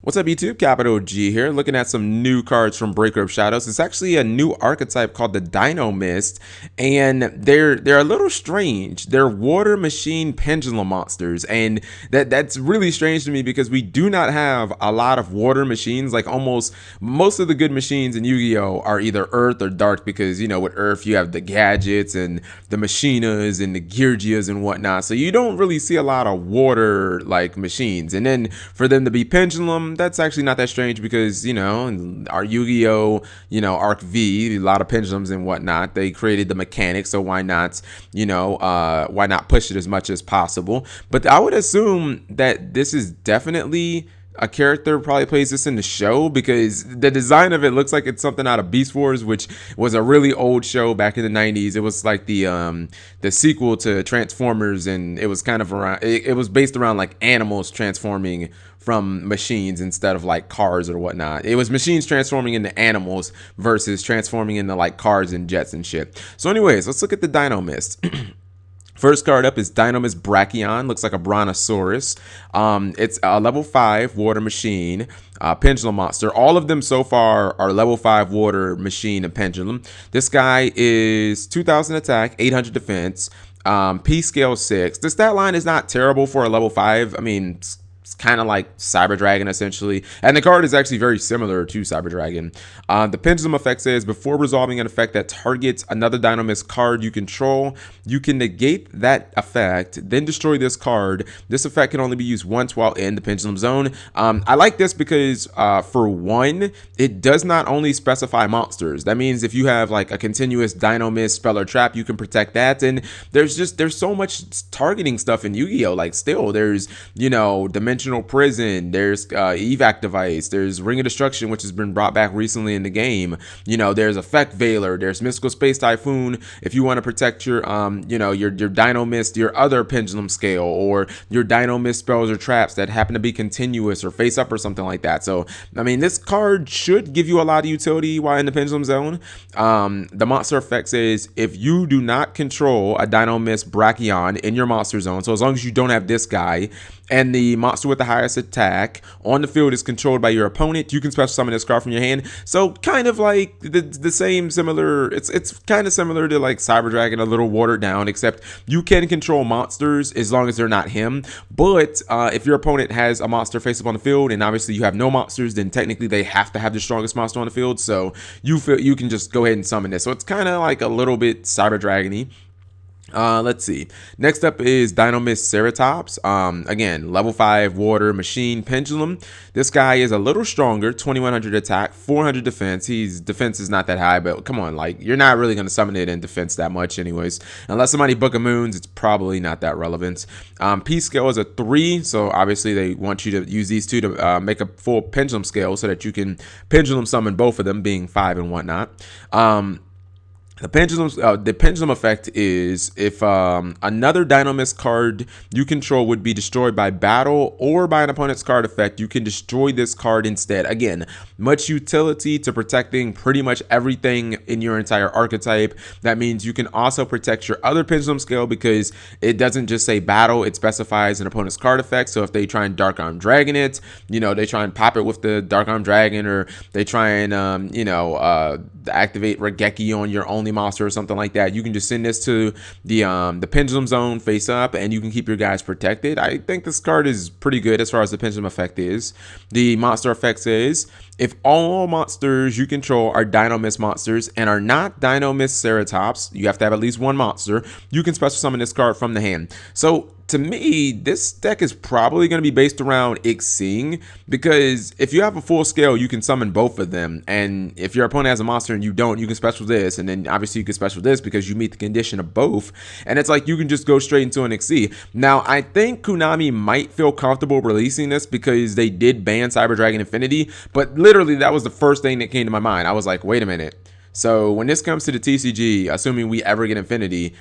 What's up, YouTube? Capital G here, looking at some new cards from Breaker of Shadows. It's actually a new archetype called the Dinomist, and they're a little strange. They're water machine pendulum monsters, and that's really strange to me because we do not have a lot of water machines. Like almost most of the good machines in Yu-Gi-Oh are either Earth or Dark, because with Earth you have the gadgets and the machinas and the Geargias and whatnot. So you don't really see a lot of water like machines, and then for them to be pendulum, that's actually not that strange because our Yu-Gi-Oh, Arc V, a lot of pendulums and whatnot. They created the mechanics, so why not push it as much as possible? But I would assume that this is definitely a character probably plays this in the show, because the design of it looks like it's something out of Beast Wars, which was a really old show back in the 90s. It was like the sequel to Transformers, and it was kind of around, it was based around like animals transforming from machines instead of like cars or whatnot. It was machines transforming into animals versus transforming into like cars and jets and shit. So anyways, let's look at the Dinomist. First card up is Dinomist Brachion. Looks like a brontosaurus. It's a level 5 water machine, pendulum monster. All of them so far are level 5 water machine and pendulum. This guy is 2,000 attack, 800 defense, P scale 6. The stat line is not terrible for a level 5. I mean, it's kind of like Cyber Dragon essentially, and the card is actually very similar to Cyber Dragon. The pendulum effect says before resolving an effect that targets another Dinomist card you control, you can negate that effect, then destroy this card. This effect can only be used once while in the pendulum zone. I like this because for one, it does not only specify monsters. That means if you have like a continuous Dinomist spell or trap, you can protect that. And there's so much targeting stuff in Yu-Gi-Oh! Like still there's Dimensional Prison, there's evac device, there's Ring of Destruction, which has been brought back recently in the game. There's Effect Veiler, there's Mystical Space Typhoon if you want to protect your your Dinomist, your other pendulum scale, or your Dinomist spells or traps that happen to be continuous or face up or something like that. So I mean, this card should give you a lot of utility while in the pendulum zone. The monster effect says if you do not control a Dinomist Brachion in your monster zone, so as long as you don't have this guy, and the monster with the highest attack on the field is controlled by your opponent, you can special summon this card from your hand. So kind of like the same similar, it's kind of similar to like Cyber Dragon, a little watered down, except you can control monsters as long as they're not him. But if your opponent has a monster face up on the field and obviously you have no monsters, then technically they have to have the strongest monster on the field. So you can just go ahead and summon this. So it's kind of like a little bit Cyber Dragon-y. Let's see. Next up is Dinomist Ceratops. Again, level 5 water machine pendulum. This guy is a little stronger, 2100 attack, 400 defense. His defense is not that high, but come on, like you're not really going to summon it in defense that much anyways. Unless somebody Book of Moons, it's probably not that relevant. P scale is a 3, so obviously they want you to use these two to make a full pendulum scale so that you can pendulum summon both of them, being 5 and whatnot. The pendulum effect is if another Dinomist card you control would be destroyed by battle or by an opponent's card effect, you can destroy this card instead. Again, much utility to protecting pretty much everything in your entire archetype. That means you can also protect your other pendulum scale because it doesn't just say battle, it specifies an opponent's card effect. So if they try and Dark Arm Dragon it, they try and pop it with the Dark Arm Dragon, or they try and activate Regeki on your only monster or something like that, you can just send this to the pendulum zone face up and you can keep your guys protected. I think this card is pretty good as far as the pendulum effect is. The monster effect says if all monsters you control are Dinomist monsters and are not Dinomist Ceratops, you have to have at least one monster, you can special summon this card from the hand. So to me, this deck is probably going to be based around Ixing, because if you have a full scale, you can summon both of them. And if your opponent has a monster and you don't, you can special this. And then obviously you can special this because you meet the condition of both. And it's like you can just go straight into an Ixi. Now, I think Konami might feel comfortable releasing this because they did ban Cyber Dragon Infinity. But literally, that was the first thing that came to my mind. I was like, wait a minute. So when this comes to the TCG, assuming we ever get Infinity,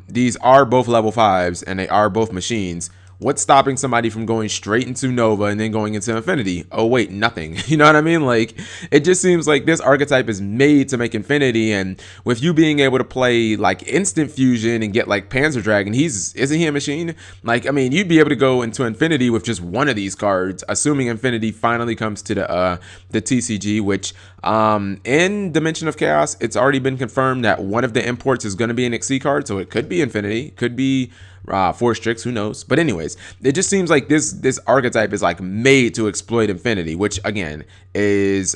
these are both level 5s and they are both machines. What's stopping somebody from going straight into Nova and then going into Infinity? Oh wait, nothing. You know what I mean? Like, it just seems like this archetype is made to make Infinity, and with you being able to play like instant fusion and get like Panzer Dragon, isn't he a machine? Like, I mean, you'd be able to go into Infinity with just one of these cards, assuming Infinity finally comes to the TCG, which in Dimension of Chaos, it's already been confirmed that one of the imports is going to be an XC card, so it could be Infinity, could be Force Tricks, who knows? But anyways, it just seems like this archetype is like made to exploit Infinity, which again is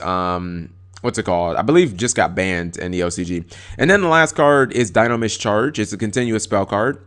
what's it called? I believe just got banned in the OCG. And then the last card is Dinomist Charge. It's a continuous spell card.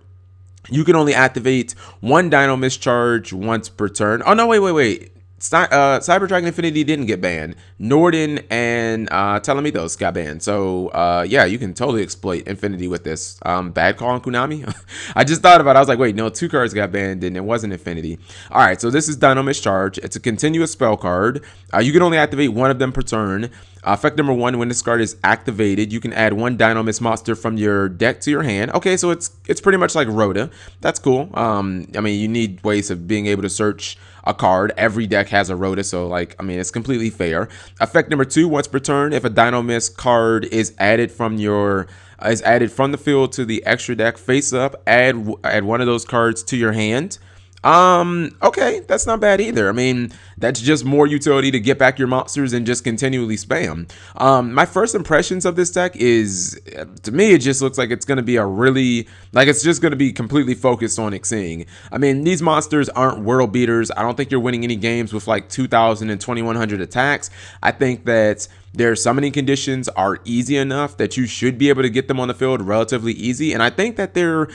You can only activate one Dinomist Charge once per turn. Oh no, wait. Cyber Dragon Infinity didn't get banned. Norden and Telemitos got banned. So yeah, you can totally exploit Infinity with this. Bad call on Konami. I just thought about it. I was like, wait, no, 2 cards got banned and it wasn't Infinity. All right, so this is Dinomist Charge. It's a continuous spell card. You can only activate one of them per turn. Effect number 1, when this card is activated, you can add one Dinomist monster from your deck to your hand. Okay, so it's pretty much like Rhoda. That's cool. I mean, you need ways of being able to search a card. Every deck has a Rhoda, so like, I mean, it's completely fair. Effect number 2, once per turn, if a Dinomist card is added from the field to the extra deck face up, add one of those cards to your hand. Okay, that's not bad either. I mean, that's just more utility to get back your monsters and just continually spam. My first impressions of this deck is, to me, it just looks like it's going to be it's just going to be completely focused on Xing. I mean, these monsters aren't world beaters. I don't think you're winning any games with like 2,000 and 2,100 attacks. I think that their summoning conditions are easy enough that you should be able to get them on the field relatively easy. And I think that their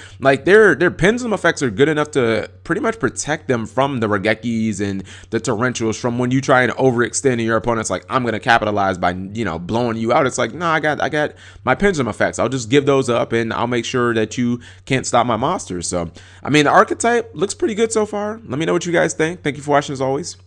pendulum effects are good enough to pretty much protect them from the Regekis and the Tarentuals from when you try and overextend and your opponent's like, I'm going to capitalize by, blowing you out. It's like, no, I got my pendulum effects. I'll just give those up and I'll make sure that you can't stop my monsters. So, I mean, the archetype looks pretty good so far. Let me know what you guys think. Thank you for watching as always.